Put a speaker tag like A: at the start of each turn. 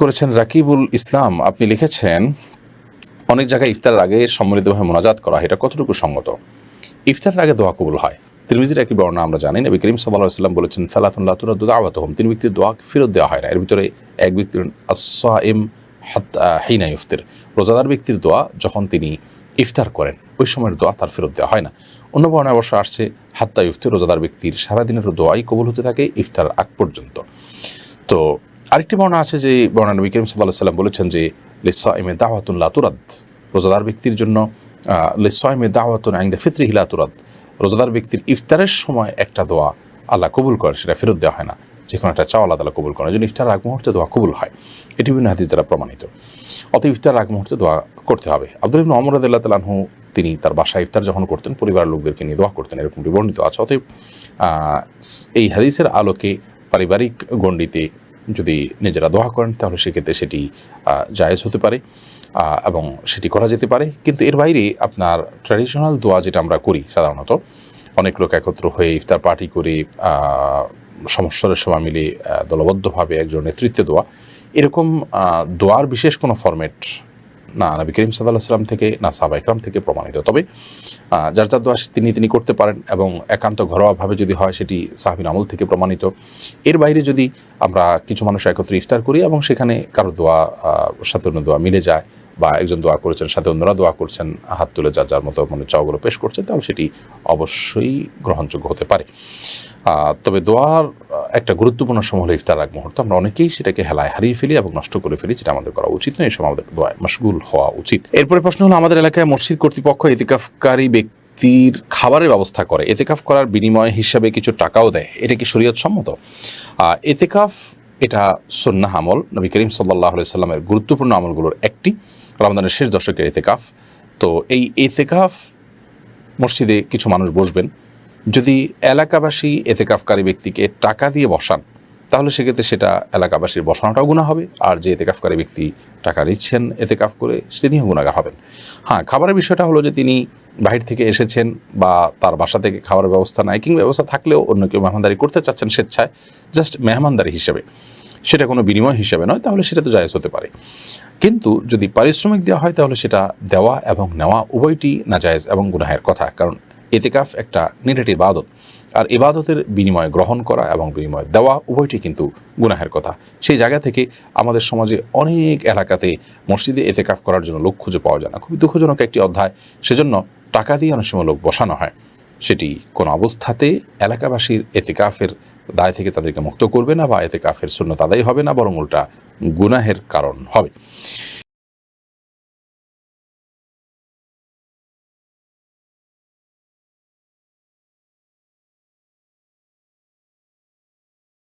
A: করেছেন রাকিবুল ইসলাম। আপনি লিখেছেন, অনেক জায়গায় ইফতারের আগে সম্মিলিতভাবে মোনাজাত করা হয়, এটা কতটুকু সঙ্গত? ইফতারের আগে দোয়া কবুল হয়। তিরমিজির একটি বর্ণনা আমরা জানি, নবী করিম সাল্লাল্লাহু আলাইহি ওয়াসাল্লাম বলেছেন, সালাতুন লা তুরাদ্দু দাওয়াতুহুম, তিন ব্যক্তির দোয়াকে ফেরত দেওয়া হয় না। এর ভিতরে এক ব্যক্তির আস-সাইম হাত্তা হিনা ইফতির, রোজাদার ব্যক্তির দোয়া যখন তিনি ইফতার করেন ওই সময়ের দোয়া তার ফেরত দেওয়া হয় না। অন্য বর্ণায় অবশ্য আসছে হাত্তা ইফতির, রোজাদার ব্যক্তির সারাদিনের দোয়াই কবুল হতে থাকে ইফতার আগ পর্যন্ত। তো আরেকটি বর্ণনা আছে, যে বর্ণনা নবী করিম সাল্লাল্লাহু আলাইহি ওয়াসাল্লাম বলেছেন যে লিস-সাইমি দাওয়াতুন লা তুরাদ, রোজাদার ব্যক্তির জন্য লিস-সাইমি দাওয়াতুন ইনদা ফিতরিহি লা তুরাদ, রোজাদার ব্যক্তির ইফতারের সময় একটা দোয়া আল্লাহ কবুল করেন, সেটা ফেরত দেওয়া হয় না। যে কোনো একটা চাওয়া আল্লাহ তাআলা কবুল করেন, এই জন্য ইফতারের আগ মুহূর্তে দোয়া কবুল হয়। এটি বিভিন্ন হাদিস দ্বারা প্রমাণিত। অতএব ইফতারের আগ মুহূর্তে দোয়া করতে হবে। আব্দুল্লাহ ইবনে ওমর রাদিয়াল্লাহু তাআলা আনহু তিনি তার বাসায় ইফতার যখন করতেন পরিবারের লোকদেরকে নিয়ে দোয়া করতেন, এরকম বিবর্ণিত আছে। অতএব এই হাদিসের আলোকে পারিবারিক গণ্ডিতে যদি নিজেরা দোয়া করেন তাহলে সেক্ষেত্রে সেটি জায়েজ হতে পারে এবং সেটি করা যেতে পারে। কিন্তু এর বাইরে আপনার ট্র্যাডিশনাল দোয়া যেটা আমরা করি সাধারণত, অনেক লোক একত্র হয়ে ইফতার পার্টি করে সমস্যার সময় মিলে দলবদ্ধভাবে একজন নেতৃত্বে দোয়া, এরকম দোয়ার বিশেষ কোনো ফরম্যাট না নবী করিম সাল্লাল্লাহু আলাইহি ওয়াসাল্লাম থেকে না সাহাবা ইকরাম থেকে প্রমাণিত। তবে যার যার দোয়া তিনি করতে পারেন, এবং একান্ত ঘরোয়াভাবে যদি হয় সেটি সাহাবীর আমল থেকে প্রমাণিত। এর বাইরে যদি আমরা কিছু মানুষ একত্রে ইফতার করি এবং সেখানে কারো দোয়া সাথে অন্য দোয়া মিলে যায়, বা একজন দোয়া করেছেন সাথে অন্যরা দোয়া করছেন, হাত তুলে যার যার মতো মনে চাওয়াগুলো পেশ করছেন, তাহলে সেটি অবশ্যই গ্রহণযোগ্য হতে পারে। তবে দোয়ার একটা গুরুত্বপূর্ণ সময় হলো ইফতার আগ মুহূর্ত। আমরা অনেকেই সেটাকে হেলায় হারিয়ে ফেলি এবং নষ্ট করে ফেলি, যেটা আমাদের করা উচিত নয়। এই সময় আমাদের দোয়ায় মশগুল হওয়া উচিত। এরপরে প্রশ্ন হলো, আমাদের এলাকায় মসজিদ কর্তৃপক্ষ ইতিকাফকারী ব্যক্তির খাবারের ব্যবস্থা করে, ইতিকাফ করার বিনিময় হিসাবে কিছু টাকাও দেয়, এটা কি শরীয়ত সম্মত? ইতিকাফ এটা সুন্নাহ আমল, নবী করিম সাল্লাল্লাহু আলাইহি ওয়াসাল্লামের গুরুত্বপূর্ণ আমলগুলোর একটি, রমজানের শেষ দশকের ইতিকাফ। তো এই ইতিকাফ মসজিদে কিছু মানুষ বসবেন, যদি এলাকাবাসী এতেকাফকারী ব্যক্তিকে টাকা দিয়ে বসান তাহলে সেক্ষেত্রে সেটা এলাকাবাসীর বসানোটাও গুনাহ হবে, আর যে এতেকাফকারী ব্যক্তি টাকা নিচ্ছেন এতেকাফ করে তিনিও গুনাহগার হবেন। হ্যাঁ, খাবারের বিষয়টা হলো যে তিনি বাহির থেকে এসেছেন বা তার বাসা থেকে খাবারের ব্যবস্থা নাই, কিংবা ব্যবস্থা থাকলেও অন্য কেউ মেহমানদারি করতে চাচ্ছেন স্বেচ্ছায়, জাস্ট মেহমানদারি হিসেবে, সেটা কোনো বিনিময় হিসেবে নয়, তাহলে সেটা তো জায়েজ হতে পারে। কিন্তু যদি পারিশ্রমিক দেওয়া হয় তাহলে সেটা দেওয়া এবং নেওয়া উভয়টি নাজায়েজ এবং গুনাহের কথা। কারণ ইতিকাফ একটা নিরেট ইবাদত, আর ইবাদতের বিনিময় গ্রহণ করা এবং বিনিময় দেওয়া উভয়টি কিন্তু গুনাহের কথা। সেই জায়গা থেকে আমাদের সমাজে অনেক এলাকাতে মসজিদে ইতিকাফ করার জন্য লোক খুঁজে পাওয়া যায় না, খুবই দুঃখজনক একটি অধ্যায়। সেজন্য টাকা দিয়ে অনেক সময় লোক বসানো হয়, সেটি কোনো অবস্থাতে এলাকাবাসীর ইতিকাফের দায় থেকে তাদেরকে মুক্ত করবে না, বা ইতিকাফের সুন্নাত আদায় হবে না, বরং উল্টা গুনাহের কারণ হবে।